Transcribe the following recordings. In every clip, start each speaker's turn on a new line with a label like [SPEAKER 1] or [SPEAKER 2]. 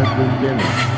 [SPEAKER 1] Admin Channel।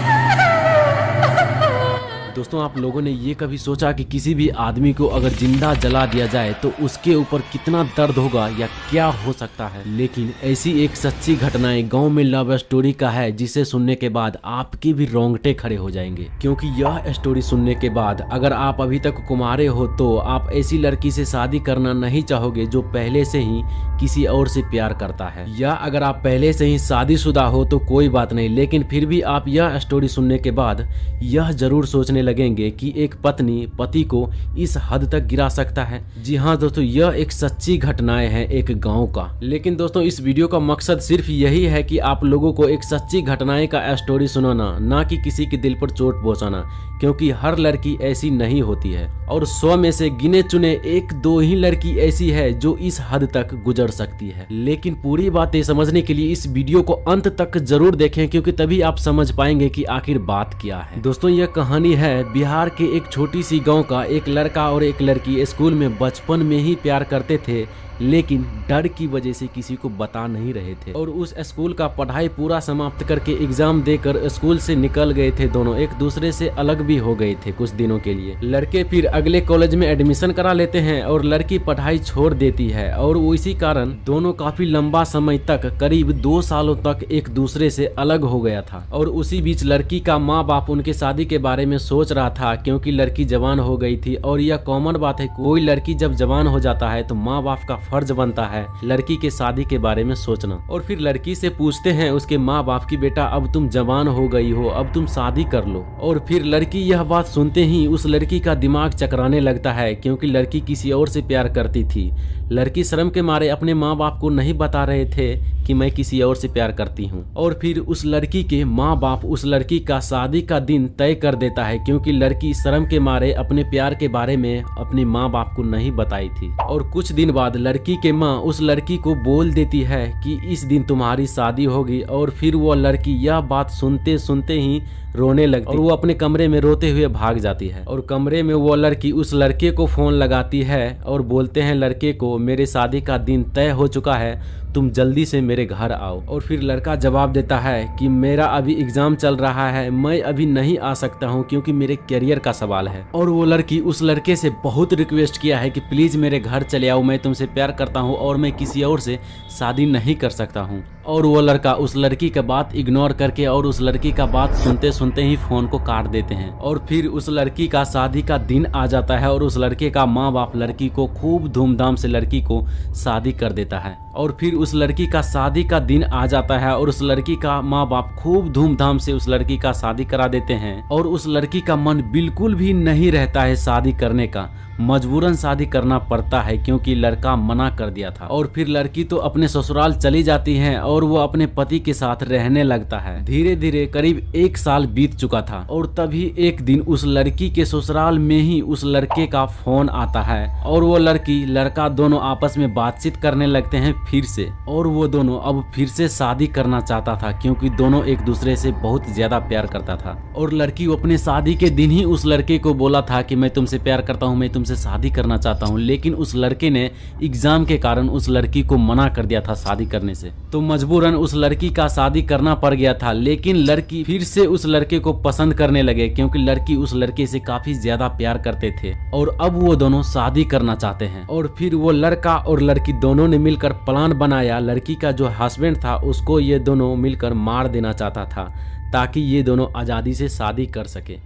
[SPEAKER 2] दोस्तों, आप लोगों ने ये कभी सोचा कि किसी भी आदमी को अगर जिंदा जला दिया जाए तो उसके ऊपर कितना दर्द होगा या क्या हो सकता है। लेकिन ऐसी एक सच्ची घटनाएं गांव में लव स्टोरी का है जिसे सुनने के बाद आपके भी रोंगटे खड़े हो जाएंगे, क्योंकि यह स्टोरी सुनने के बाद अगर आप अभी तक कुंवारे हो तो आप ऐसी लड़की से शादी करना नहीं चाहोगे जो पहले से ही किसी और से प्यार करता है। या अगर आप पहले से ही शादीशुदा हो तो कोई बात नहीं, लेकिन फिर भी आप यह स्टोरी सुनने के बाद यह जरूर सोचने लगेंगे कि एक पत्नी पति को इस हद तक गिरा सकता है। जी हाँ दोस्तों, यह एक सच्ची घटनाएं है एक गांव का। लेकिन दोस्तों, इस वीडियो का मकसद सिर्फ यही है कि आप लोगों को एक सच्ची घटनाएं का स्टोरी सुनाना, ना कि किसी के दिल पर चोट पहुंचाना, क्योंकि हर लड़की ऐसी नहीं होती है और 100 में से गिने चुने 1-2 ही लड़की ऐसी है जो इस हद तक गुजर सकती है। लेकिन पूरी बातें समझने के लिए इस वीडियो को अंत तक जरूर देखें, क्योंकि तभी आप समझ पाएंगे कि आखिर बात क्या है। दोस्तों, यह कहानी है बिहार के एक छोटी सी गांव का। एक लड़का और एक लड़की स्कूल में बचपन में ही प्यार करते थे, लेकिन डर की वजह से किसी को बता नहीं रहे थे और उस स्कूल का पढ़ाई पूरा समाप्त करके एग्जाम देकर स्कूल से निकल गए थे। दोनों एक दूसरे से अलग भी हो गए थे कुछ दिनों के लिए। लड़के फिर अगले कॉलेज में एडमिशन करा लेते हैं और लड़की पढ़ाई छोड़ देती है और इसी कारण दोनों काफी लंबा समय तक, करीब 2 सालों तक एक दूसरे से अलग हो गया था। और उसी बीच लड़की का माँ बाप उनके शादी के बारे में सोच रहा था, क्योंकि लड़की जवान हो गई थी और यह कॉमन बात है, कोई लड़की जब जवान हो जाता है तो माँ बाप का फर्ज बनता है लड़की के शादी के बारे में सोचना। और फिर लड़की से पूछते हैं उसके माँ बाप की, बेटा अब तुम जवान हो गई हो, अब तुम शादी कर लो। और फिर लड़की यह बात सुनते ही उस लड़की का दिमाग चकराने लगता है, क्योंकि लड़की किसी और से प्यार करती थी। लड़की शर्म के मारे अपने माँ बाप को नहीं बता रहे थे कि मैं किसी और से प्यार करती हूँ। और फिर उस लड़की के माँ बाप उस लड़की का शादी का दिन तय कर देता है, क्योंकि लड़की शर्म के मारे अपने प्यार के बारे में अपने माँ बाप को नहीं बताई थी। और कुछ दिन बाद लड़की के माँ उस लड़की को बोल देती है कि इस दिन तुम्हारी शादी होगी। और फिर वो लड़की यह बात सुनते सुनते ही रोने लगती और वो अपने कमरे में रोते हुए भाग जाती है। और कमरे में वो लड़की उस लड़के को फोन लगाती है और बोलते हैं लड़के को, मेरे शादी का दिन तय हो चुका है, तुम जल्दी से मेरे घर आओ। और फिर लड़का जवाब देता है कि मेरा अभी एग्जाम चल रहा है, मैं अभी नहीं आ सकता हूँ क्योंकि मेरे करियर का सवाल है। और वो लड़की उस लड़के से बहुत रिक्वेस्ट किया है कि प्लीज मेरे घर चले आओ, मैं तुमसे प्यार करता हूँ और मैं किसी और से शादी नहीं कर सकता हूँ। और वो लड़का उस लड़की का बात इग्नोर करके और उस लड़की का बात सुनते सुनते ही फोन को काट देते हैं। और फिर उस लड़की का शादी का दिन आ जाता है और उस लड़के का माँ बाप लड़की को खूब धूमधाम से लड़की को शादी कर देता है। और फिर उस लड़की का शादी का दिन आ जाता है और उस लड़की का माँ बाप खूब धूमधाम से उस लड़की का शादी करा देते हैं। और उस लड़की का मन बिल्कुल भी नहीं रहता है शादी करने का, मजबूरन शादी करना पड़ता है क्योंकि लड़का मना कर दिया था। और फिर लड़की तो अपने ससुराल चली जाती है और वो अपने पति के साथ रहने लगता है। धीरे धीरे करीब 1 साल बीत चुका था और तभी एक दिन उस लड़की के ससुराल में ही उस लड़के का फोन आता है और वो लड़की लड़का दोनों आपस में बातचीत करने लगते हैं फिर से। और वो दोनों अब फिर से शादी करना चाहता था, क्योंकि दोनों एक दूसरे से बहुत ज्यादा प्यार करता था। और लड़की अपने शादी के दिन ही उस लड़के को बोला था कि मैं तुमसे प्यार करता हूँ, मैं तुमसे शादी करना चाहता हूँ। लेकिन उस लड़के ने एग्जाम के कारण उस लड़की को मना कर दिया था शादी करने से, तो मजबूरन उस लड़की का शादी करना पड़ गया था। लेकिन लड़की फिर से उस लड़के को पसंद करने लगे, क्योंकि लड़की उस लड़के से काफी ज्यादा प्यार करते थे और अब वो दोनों शादी करना चाहते हैं। और फिर वो लड़का और लड़की दोनों ने मिलकर प्लान बनाया। लड़की का जो हस्बैंड था उसको ये दोनों मिलकर मार देना चाहता था ताकि ये दोनों आजादी से शादी कर सके।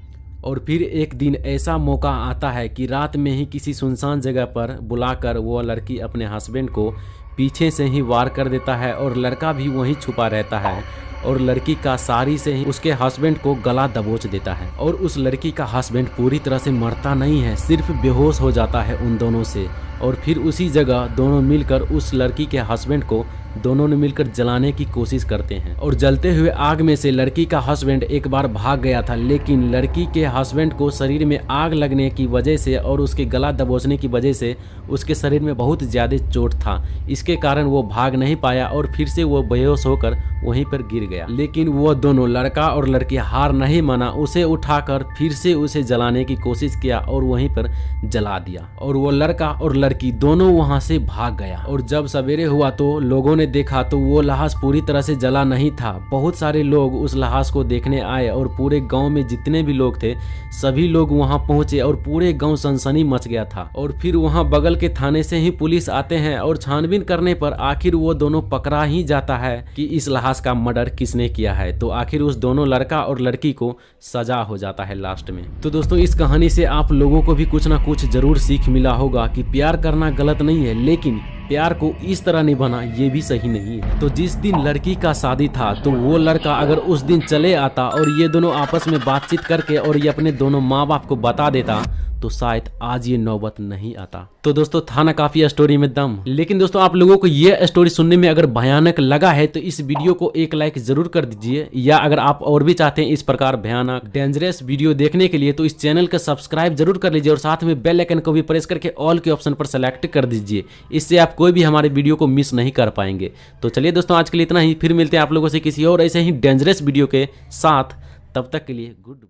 [SPEAKER 2] और फिर एक दिन ऐसा मौका आता है कि रात में ही किसी सुनसान जगह पर बुलाकर वो लड़की अपने हस्बैंड को पीछे से ही वार कर देता है और लड़का भी वहीं छुपा रहता है और लड़की का साड़ी से ही उसके हस्बैंड को गला दबोच देता है। और उस लड़की का हस्बैंड पूरी तरह से मरता नहीं है, सिर्फ बेहोश हो जाता है उन दोनों से। और फिर उसी जगह दोनों मिलकर उस लड़की के हस्बैंड को दोनों ने मिलकर जलाने की कोशिश करते हैं। और जलते हुए आग में से लड़की का हस्बैंड एक बार भाग गया था, लेकिन लड़की के हस्बैंड को शरीर में आग लगने की वजह से और उसके गला दबोचने की वजह से उसके शरीर में बहुत ज्यादा चोट था। इसके कारण वो भाग नहीं पाया और फिर से वो बेहोश होकर वहीं पर गिर गया। लेकिन वो दोनों लड़का और लड़की हार नहीं माना, उसे उठाकर फिर से उसे जलाने की कोशिश किया और वहीं पर जला दिया। और वो लड़का और लड़की दोनों वहां से भाग गया। और जब सवेरे हुआ तो लोगों ने देखा तो वो लाश पूरी तरह से जला नहीं था। बहुत सारे लोग उस लाश को देखने आए और पूरे गांव में जितने भी लोग थे सभी लोग वहां पहुंचे और पूरे गांव सनसनी मच गया था। और फिर वहां बगल के थाने से ही पुलिस आते हैं और छानबीन करने पर आखिर वो दोनों पकड़ा ही जाता है कि इस लाश का मर्डर किसने किया है। तो आखिर उस दोनों लड़का और लड़की को सजा हो जाता है लास्ट में। तो दोस्तों इस कहानी से आप लोगों को भी कुछ ना कुछ जरूर सीख मिला होगा कि प्यार करना गलत नहीं है, लेकिन प्यार को इस तरह निभाना ये भी सही नहीं है। तो जिस दिन लड़की का शादी था तो वो लड़का अगर उस दिन चले आता और ये दोनों आपस में बातचीत करके और ये अपने दोनों माँ बाप को बता देता तो शायद आज ये नौबत नहीं आता। तो दोस्तों था ना काफी स्टोरी में दम। लेकिन दोस्तों आप लोगों को ये स्टोरी सुनने में अगर भयानक लगा है तो इस वीडियो को एक लाइक जरूर कर दीजिए, या अगर आप और भी चाहते हैं इस प्रकार भयानक डेंजरस वीडियो देखने के लिए तो इस चैनल का सब्सक्राइब जरूर कर लीजिए और साथ में बेल आइकन को भी प्रेस करके ऑल के ऑप्शन पर सेलेक्ट कर दीजिए। इससे आप कोई भी हमारे वीडियो को मिस नहीं कर पाएंगे। तो चलिए दोस्तों आज के लिए इतना ही, फिर मिलते हैं आप लोगों से किसी और ऐसे ही डेंजरस वीडियो के साथ। तब तक के लिए गुड।